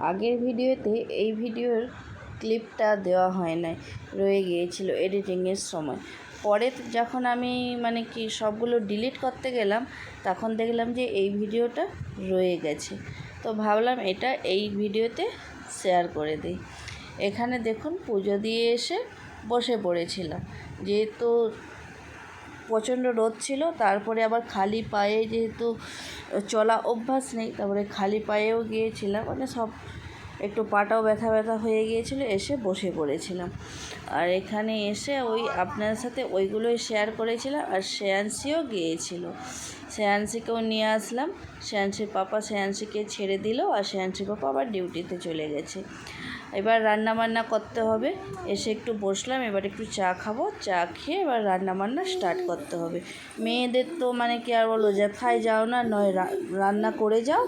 আগের ভিডিওতে এই ভিডিওর ক্লিপটা দেওয়া হয় নাই, রয়ে গিয়েছিল এডিটিংয়ের সময়। পরে যখন আমি সবগুলো ডিলিট করতে গেলাম, তখন দেখলাম যে এই ভিডিওটা রয়ে গেছে। তো ভাবলাম এটা এই ভিডিওতে শেয়ার করে দিই। এখানে দেখুন পুজো দিয়ে এসে বসে পড়েছিলাম, যেহেতু প্রচণ্ড রোদ ছিল। তারপরে আবার খালি পায়ে যেহেতু চলা অভ্যাস নেই, তারপরে খালি পায়েও গিয়েছিলাম, সব একটু পাটাও ব্যথা ব্যথা হয়ে গিয়েছিল, এসে বসে পড়েছিলাম। আর এখানে এসে আপনাদের সাথে ওইগুলোই শেয়ার করেছিলাম। আর শ্রেয়াংশীও গিয়েছিল, শ্রেয়াংশীকেও নিয়ে আসলাম। শ্রেয়াংশীর পাপা শ্রেয়াংশীকে ছেড়ে দিল, আর শ্রেয়াংশীর পাপা আবার ডিউটিতে চলে গেছে। এবার রান্নাবান্না করতে হবে। এসে একটু বসলাম, এবার একটু চা খাবো, চা খেয়ে এবার রান্নাবান্না স্টার্ট করতে হবে। মেয়েদের তো কি আর বলো, যেথায় যাও না, নয় রান্না করে যাও,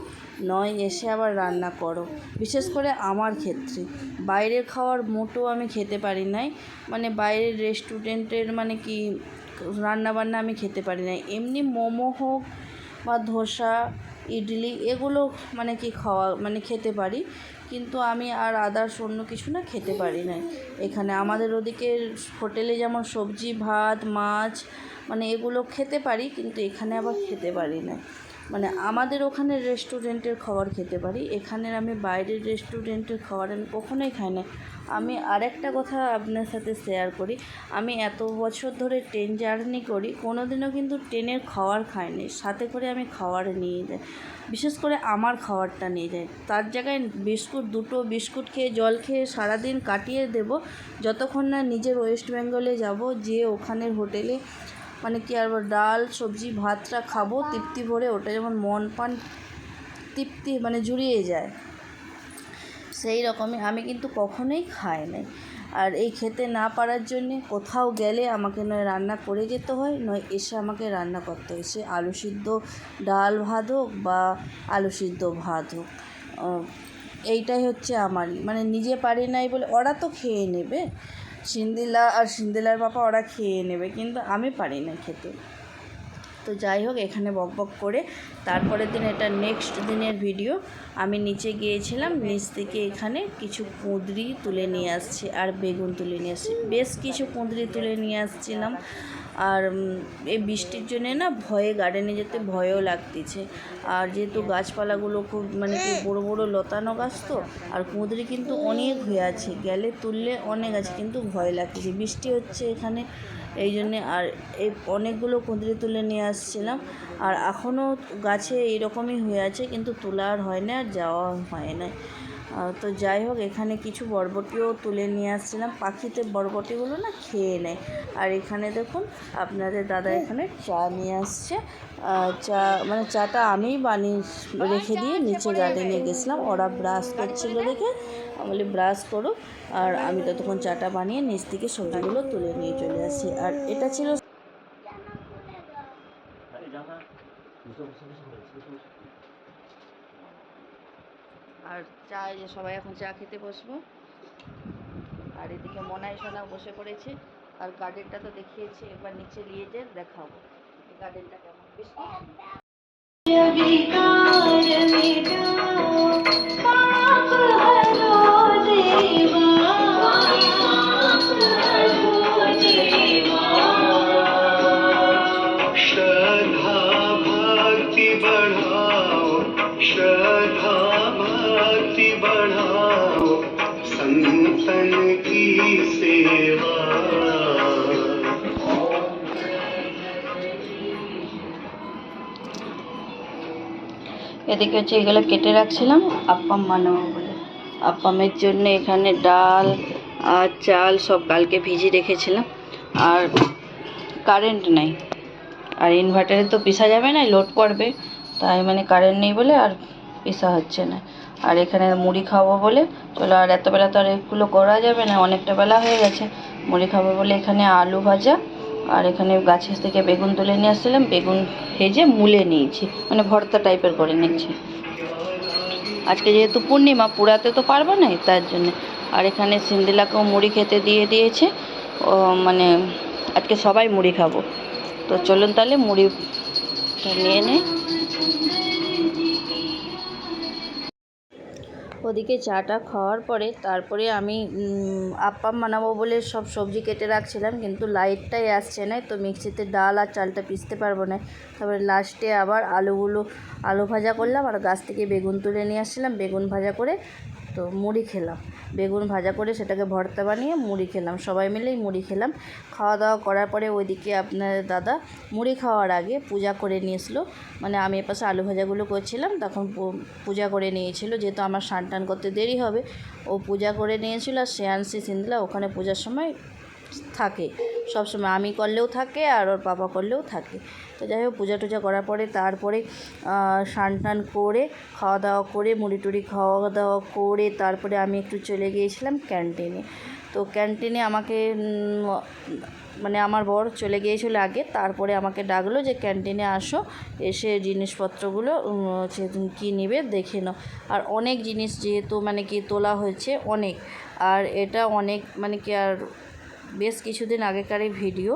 নয় এসে আবার রান্না করো। বিশেষ করে আমার ক্ষেত্রে বাইরের খাওয়ার মোটেও আমি খেতে পারি নাই। বাইরের রেস্টুরেন্টের রান্নাবান্না আমি খেতে পারি না। এমনি মোমো হোক বা ধোসা, ইডলি, এগুলো খাওয়া খেতে পারি, কিন্তু আমি আর আদার্স অন্য কিছু না খেতে পারি না। এখানে আমাদের ওদিকে হোটেলে যেমন সবজি ভাত মাছ এগুলো খেতে পারি, কিন্তু এখানে আবার খেতে পারি না। আমাদের ওখানে রেস্টুরেন্টের খাবার খেতে পারি, এখানের আমি বাইরের রেস্টুরেন্টের খাবার আমি কখনোই খাই না। আমি আরেকটা কথা আপনার সাথে শেয়ার করি, আমি এত বছর ধরে ট্রেন জার্নি করি, কোনো দিনও কিন্তু ট্রেনের খাবার খাইনি। সাথে করে আমি খাবার নিয়ে যাই, বিশেষ করে আমার খাবারটা নিয়ে যাই। তার জায়গায় দুটো বিস্কুট খেয়ে জল খেয়ে সারাদিন কাটিয়ে দেব, যতক্ষণ না নিজের ওয়েস্ট বেঙ্গলে যাব, যে ওখানের হোটেলে আর ডাল সবজি ভাতটা খাবো তৃপ্তি ভরে, ওটা যেমন মন প্রাণ তৃপ্তি জুড়িয়ে যায়, সেই রকমই আমি কিন্তু কখনোই খাই নাই। আর এই খেতে না পারার জন্যে কোথাও গেলে আমাকে নয় রান্না করে যেতে হয়, নয় এসে আমাকে রান্না করতে হয়। সে আলু সিদ্ধ ডাল ভাত হোক বা আলু সিদ্ধ ভাত হোক, এইটাই হচ্ছে আমারই নিজে পারি নাই বলে। ওরা তো খেয়ে নেবে, সিন্দিলা আর সিন্দিলার বাবা ওরা খেয়ে নেবে, কিন্তু আমি পারি না খেতে। তো যাই হোক, এখানে বকবক করে তারপরের দিন, এটা নেক্সট দিনের ভিডিও, আমি নিচে গিয়েছিলাম, নিচ থেকে এখানে কিছু কুঁদরি তুলে নিয়ে আসছি আর বেগুন তুলে নিয়ে আসছি। বেশ কিছু কুঁদরি তুলে নিয়ে আসছিলাম। আর এই বৃষ্টির জন্যে না ভয়ে গার্ডেনে যেতে ভয়ও লাগতেছে। আর যেহেতু গাছপালাগুলো খুব বড় বড় লতানো গাছ, তো আর কুঁদরি কিন্তু অনেক হয়ে আছে, গেলে তুললে অনেক আছে, কিন্তু ভয় লাগতেছে, বৃষ্টি হচ্ছে এখানে, এই জন্যে। আর এই অনেকগুলো কুঁদরি তুলে নিয়ে আসছিলাম, আর এখনও গাছে এইরকমই হয়ে আছে, কিন্তু তোলা আর হয় না, আর যাওয়া হয় না। তো যাই হোক, এখানে কিছু বরবটিও তুলে নিয়ে আসছিলাম, পাখিতে বরবটিগুলো না খেয়ে নেয়। আর এখানে দেখুন আপনাদের দাদা এখানে চা নিয়ে আসছে। চা চাটা আমিই বানিয়ে রেখে দিয়ে নিচে গার্ডেনে গেছিলাম, ওরা ব্রাশ করছিল দেখে বলি ব্রাশ করো, আর আমি ততক্ষণ চাটা বানিয়ে নিচ থেকে সবজিগুলো তুলে নিয়ে চলে আসি। আর এটা ছিল আর চা, যে সবাই এখন চা খেতে বসবো। আর এদিকে মনাই সোনা বসে পড়েছে। আর গার্ডেনটা তো দেখিয়েছি, একবার নিচে নিয়ে যেয়ে দেখাবো গার্ডেনটা কেমন। श्रद्धा भक्ति बढ़ाओ, श्रद्धा भक्ति बढ़ाओ, संतन की सेवा। এদিকে হচ্ছে এগুলো কেটে রাখছিলাম আপ্পাম বানাবো বলে। আপ্পামের জন্য এখানে ডাল আর চাল সব কালকে ভিজিয়ে রেখেছিলাম। আর কারেন্ট নাই, আর ইনভার্টারে তো পিসা যাবে না, লোড পড়বে, তাই কারেন্ট নেই বলে আর পিসা হচ্ছে না। আর এখানে মুড়ি খাবো বলে, চলো, আর এত বেলা তো আর এগুলো করা যাবে না, অনেকটা বেলা হয়ে গেছে। মুড়ি খাবো বলে এখানে আলু ভাজা, আর এখানে গাছের থেকে বেগুন তুলে নিয়ে আসছিলাম, বেগুন ভেজে মুলে নিয়েছি, ভর্তা টাইপের করে নিয়েছি। আজকে যেহেতু পূর্ণিমা, পুরাতে তো পারবো না, তার জন্য। আর এখানে সিন্দিলাকেও মুড়ি খেতে দিয়ে দিয়েছে, ও আজকে সবাই মুড়ি খাবো। তো চলুন তাহলে মুড়িটা নিয়ে নেই। ওদিকে চাটা খাওয়ার পরে তারপরে আমি আপ্পাম বানাবো বলে সব সবজি কেটে রাখছিলাম, কিন্তু লাইটটাই আসছে না, তো মিক্সিতে ডাল আর চালটা পিষতে পারবো না। তারপরে লাস্টে আবার আলু ভাজা করলাম, আর গাছ থেকে বেগুন তুলে নিয়ে আসছিলাম, বেগুন ভাজা করে তো মুড়ি খেলাম। বেগুন ভাজা করে সেটাকে ভর্তা বানিয়ে মুড়ি খেলাম, সবাই মিলেই মুড়ি খেলাম। খাওয়া দাওয়া করার পরে ওইদিকে আপনার দাদা মুড়ি খাওয়ার আগে পূজা করে নিয়েছিল, মানে আমি এপাশে আলু ভাজাগুলো করছিলাম, তখন পূজা করে নিয়েছিল, যেহেতু আমার স্নান টান করতে দেরি হবে, ও পূজা করে নিয়েছিল। আর শ্রেয়াংশী সিন্দিলা ওখানে পূজার সময় থাকে, সবসময় আমি করলেও থাকে আর ওর পাপা করলেও থাকে। তো যাই হোক, পূজা টুজা করার পরে তারপরে স্নান টান করে খাওয়া দাওয়া করে মুড়ি টুড়ি খাওয়া দাওয়া করে তারপরে আমি একটু চলে গিয়েছিলাম ক্যান্টিনে। তো ক্যান্টিনে আমাকে মানে আমার বর চলে গিয়েছিল আগে, তারপরে আমাকে ডাকলো যে ক্যান্টিনে আসো, এসে জিনিসপত্রগুলো কী নেবে দেখে নাও। আর অনেক জিনিস যেহেতু মানে কি তোলা হয়েছে অনেক, আর এটা অনেক মানে কি আর বেশ কিছুদিন আগেকারই ভিডিও,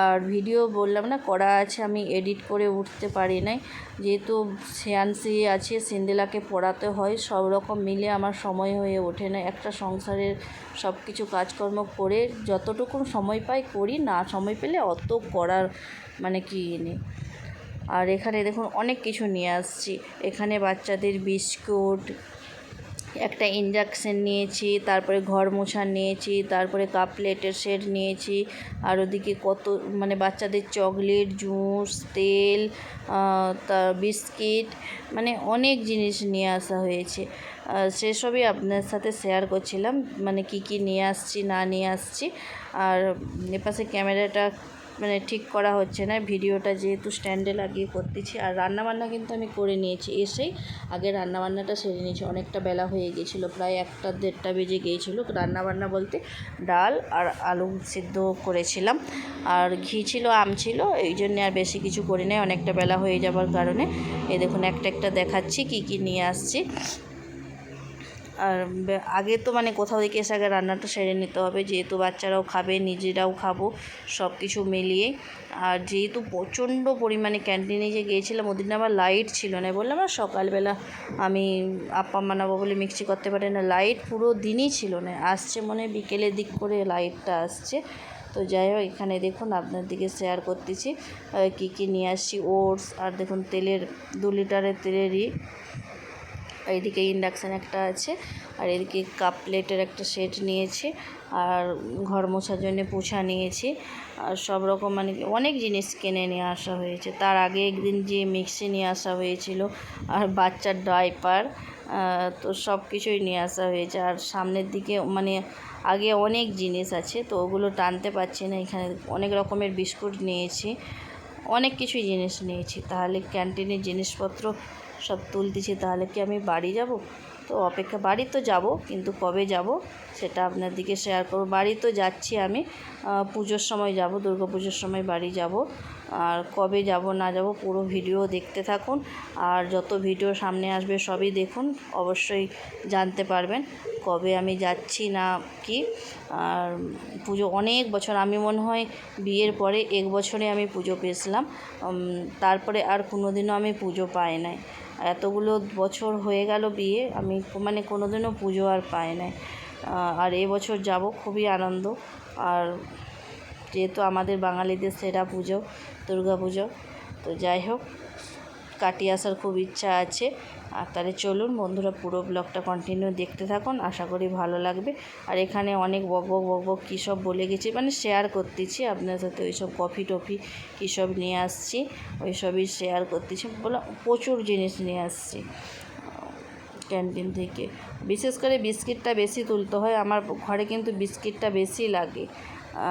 আর ভিডিও বললাম না করা আছে, আমি এডিট করে উঠতে পারি নাই, যেহেতু শ্রেয়াংশী আছে, সিন্দিলাকে পড়াতে হয়, সব রকম মিলে আমার সময় হয়ে ওঠে না। একটা সংসারের সব কিছু কাজকর্ম করে যতটুকু সময় পাই করি, না সময় পেলে অত করার মানে কি নেই। আর এখানে দেখুন অনেক কিছু নিয়ে আসছি, এখানে বাচ্চাদের বিস্কুট, একটা ইঞ্জেকশন নিয়েছি, তারপরে ঘর মোছা নিয়েছি, তারপরে কাপ প্লেটের সেট নিয়েছি, আর ওদিকে কত মানে বাচ্চাদের চকলেট, জুস, তেল, বিস্কিট, মানে অনেক জিনিস নিয়ে আসা হয়েছে। সেসবই আপনার সাথে শেয়ার করছিলাম, মানে কি কি নিয়ে আসছি না নিয়ে আসছি। আর এপাশে ক্যামেরাটা মানে ঠিক করা হচ্ছে না, ভিডিওটা যেহেতু স্ট্যান্ডে লাগিয়ে করতেছি। আর রান্নাবান্না কিন্তু আমি করে নিয়েছি, এসেই আগে রান্নাবান্নাটা সেরে নিয়েছি, অনেকটা বেলা হয়ে গিয়েছিলো, প্রায় 1-1:30 বেজে গিয়েছিলো। রান্নাবান্না বলতে ডাল আর আলু সিদ্ধ করেছিলাম, আর ঘি ছিল, আম ছিল, এই জন্যে আর বেশি কিছু করি নাই, অনেকটা বেলা হয়ে যাবার কারণে। এই দেখুন একটা একটা দেখাচ্ছি কি কি নিয়ে আসছি। আর আগে তো মানে কোথাও থেকে এসে আগে রান্নাটা সেরে নিতে হবে, যেহেতু বাচ্চারাও খাবে, নিজেরাও খাবো, সব কিছু মিলিয়ে। আর যেহেতু প্রচণ্ড পরিমাণে ক্যান্টিনে যে গিয়েছিলাম, ওদিন আবার লাইট ছিল না, বললাম না সকালবেলা আমি আপ্পাম বানাবো বলে মিক্সি করতে পারি না, লাইট পুরো দিনই ছিল না, আসছে মনে হয় বিকেলের দিক করে লাইটটা আসছে। তো যাই হোক, এখানে দেখুন আপনার দিকে শেয়ার করতেছি কী কী নিয়ে আসছি। ওটস, আর দেখুন তেলের 2 লিটারের তেলেরই, এইদিকে ইন্ডাকশান একটা আছে, আর এদিকে কাপ প্লেটের একটা সেট নিয়েছি, আর ঘর মোছার জন্য পোছা নিয়েছি, আর সব রকম মানে অনেক জিনিস কিনে নিয়ে আসা হয়েছে। তার আগে একদিন যে মিক্সি নিয়ে আসা হয়েছিল, আর বাচ্চার ডাইপার, তো সব কিছুই নিয়ে আসা হয়েছে। আর সামনের দিকে মানে আগে অনেক জিনিস আছে, তো ওগুলো টানতে পারছি না, এখানে অনেক রকমের বিস্কুট নিয়েছি, অনেক কিছুই জিনিস নিয়েছি। তাহলে ক্যান্টিনের জিনিসপত্র সব তুলতেছি, তাহলে কি আমি বাড়ি যাব? তো বাড়ি তো যাব, কিন্তু কবে যাব সেটা আপনার দিকে শেয়ার করব। বাড়ি তো যাচ্ছি আমি, পুজোর সময় যাব, দুর্গা পুজোর সময় বাড়ি যাব। আর কবে যাব না যাব পুরো ভিডিও দেখতে থাকুন, আর যত ভিডিও সামনে আসবে সবই দেখুন, অবশ্যই জানতে পারবেন কবে আমি যাচ্ছি না কি। আর পুজো অনেক বছর, আমি মনে হয় বিয়ের পরে 1 বছরে আমি পুজো পেয়েছিলাম, তারপরে আর কোনো দিনও আমি পুজো পাই নাই। এতগুলো বছর হয়ে গেল বিয়ে, আমি মানে কোনো দিনও পুজো আর পাই নাই। আর এবছর যাব, খুবই আনন্দ। আর যেহেতু আমাদের বাঙালিদের সেরা পুজো দুর্গা পুজো, তো যাই হোক কাটিয়ে আসার খুব ইচ্ছা আছে। আর তাহলে চলুন বন্ধুরা, পুরো ব্লগটা কন্টিনিউ দেখতে থাকুন, আশা করি ভালো লাগবে। আর এখানে অনেক বক কী সব বলে গেছি, মানে শেয়ার করতেছি আপনার সাথে, ওইসব কফি টফি কী সব নিয়ে আসছি ওইসবই শেয়ার করতেছি, বলে প্রচুর জিনিস নিয়ে আসছি ক্যান্টিন থেকে। বিশেষ করে বিস্কিটটা বেশি তুলতে হয়, আমার ঘরে কিন্তু বিস্কিটটা বেশি লাগে।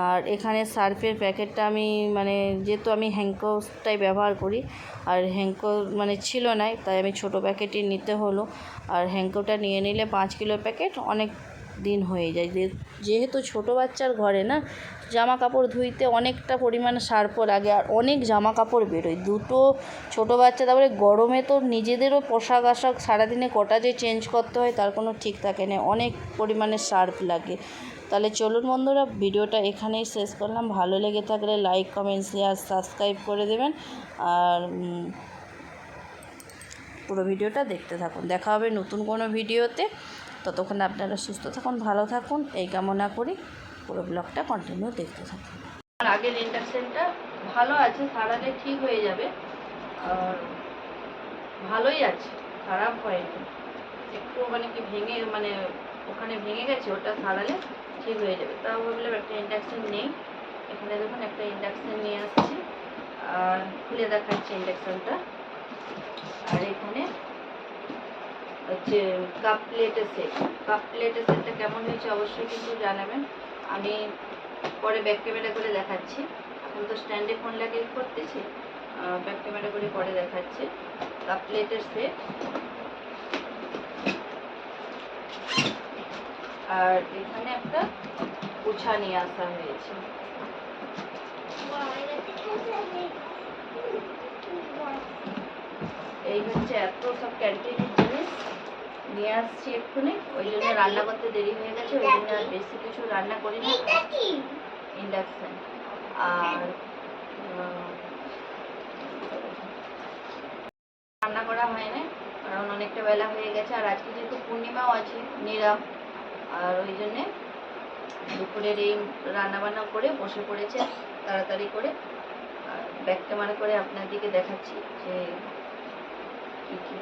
আর এখানে সার্ফের প্যাকেটটা আমি মানে যেহেতু আমি হ্যাঙ্কোটাই ব্যবহার করি, আর হ্যাঙ্কো মানে ছিল না, তাই আমি ছোটো প্যাকেটই নিতে হলো। আর হ্যাঙ্কোটা নিয়ে নিলে 5 কিলো প্যাকেট অনেক দিন হয়ে যায়, যেহেতু ছোটো বাচ্চার ঘরে না, জামা কাপড় ধুইতে অনেকটা পরিমাণে সার্ফও লাগে, আর অনেক জামা কাপড় বেরোয়, 2টো ছোটো বাচ্চা, তারপরে গরমে তো নিজেদেরও পোশাক আশাক সারাদিনে কটা যে চেঞ্জ করতে হয় তার কোনো ঠিক থাকে না, অনেক পরিমাণে সার্ফ লাগে। তাহলে চলুন বন্ধুরা, ভিডিওটা এখানেই শেষ করলাম। ভালো লেগে থাকলে লাইক, কমেন্ট, শেয়ার, সাবস্ক্রাইব করে দেবেন। আর পুরো ভিডিওটা দেখতে থাকুন। দেখা হবে নতুন কোনো ভিডিওতে। ততক্ষণ আপনারা সুস্থ থাকুন, ভালো থাকুন এই কামনা করি। পুরো ব্লগটা কন্টিনিউ দেখতে থাকুন। আগের ইন্ডাকশানটা ভালো আছে, সারালে ঠিক হয়ে যাবে, আর ভালোই আছে, খারাপ হয়নি। একটু মানে কি ভেঙে মানে ওখানে ভেঙে গেছে, ওটা সারালে ঠিক হয়ে যাবে। তাও ভাবলাম একটা ইন্ডাকশান নেই। এখানে দেখুন একটা ইন্ডাকশান নিয়ে আসছি, আর খুলে দেখাচ্ছি ইন্ডাকশানটা। আর এখানে হচ্ছে কাপ প্লেটের সেট। কাপ প্লেটের সেটটা কেমন হয়েছে অবশ্যই কিন্তু জানাবেন। আমি পরে ব্যাক ক্যামেরা করে দেখাচ্ছি। এখন তো স্ট্যান্ডে ফোন লাগিয়ে করতেছি, ব্যাক ক্যামেরা করে পরে দেখাচ্ছি। কাপ প্লেটের সেট, আর এখানে একটা উছা নিয়ে আসা হয়েছে। এই হচ্ছে এত সব ক্যান্টিনের জিনিস নিয়ে আসছি এক্ষুনি, ওই জন্য রান্না করতে দেরি হয়ে গেছে, ওই জন্য আর বেশি কিছু রান্না করি না। ইন্ডাকশান আর রান্না করা হয় না, কারণ অনেকটা বেলা হয়ে গেছে। আর আজকে যেহেতু পূর্ণিমাও আছে, নিরাম, আর ওই জন্যে দুপুরের এই রান্নাবান্না করে বসে পড়েছে তাড়াতাড়ি করে। আর ব্যাক ক্যামেরা করে আপনাদেরকে দেখাচ্ছি যে কী কী